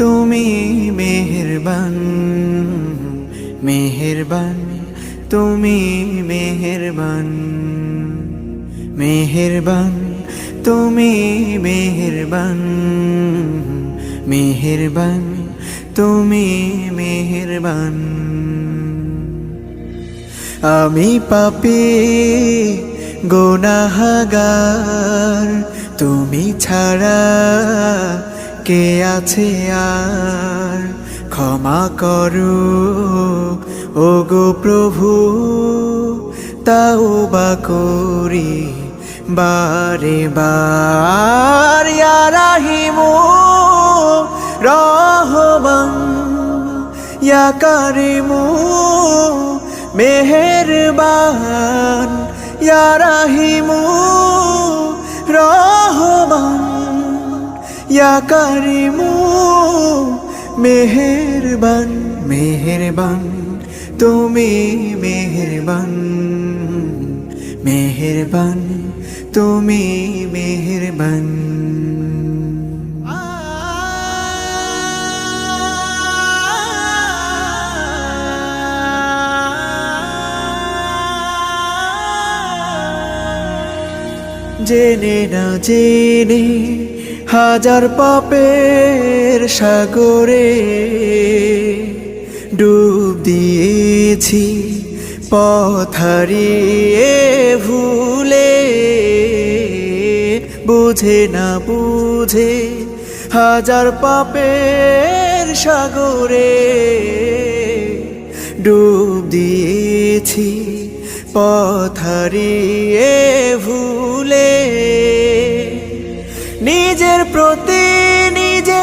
তুমি মেহেরবান মেহেরবান, তুমি মেহেরবান মেহেরবান, তুমি মেহেরবান মেহেরবান, তুমি মেহেরবান। আমি পাপী গুনাহগার, তুমি ছাড়া কে আছে আর? ক্ষমা করো ওগো প্রভু, তাওবা করি বারে বার। ইয়া রাহিমু রহমান, ইয়া কারিমু মেহেরবান, ইয়া রাহিমু রহমান, ইয়া কারিমু মেহেরবান মেহেরবান, তুমি মেহেরবান মেহেরবান, তুমি মেহেরবান। জেনে না জেনে হাজার পাপের সাগরে ডুব দিয়েছি, পথ হারিয়ে ভুলে। বুঝে না বুঝে হাজার পাপের সাগরে ডুব দিয়েছি, পথ হারিয়ে ভুলে। নিজের প্রতি নিজে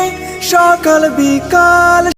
সকাল বিকাল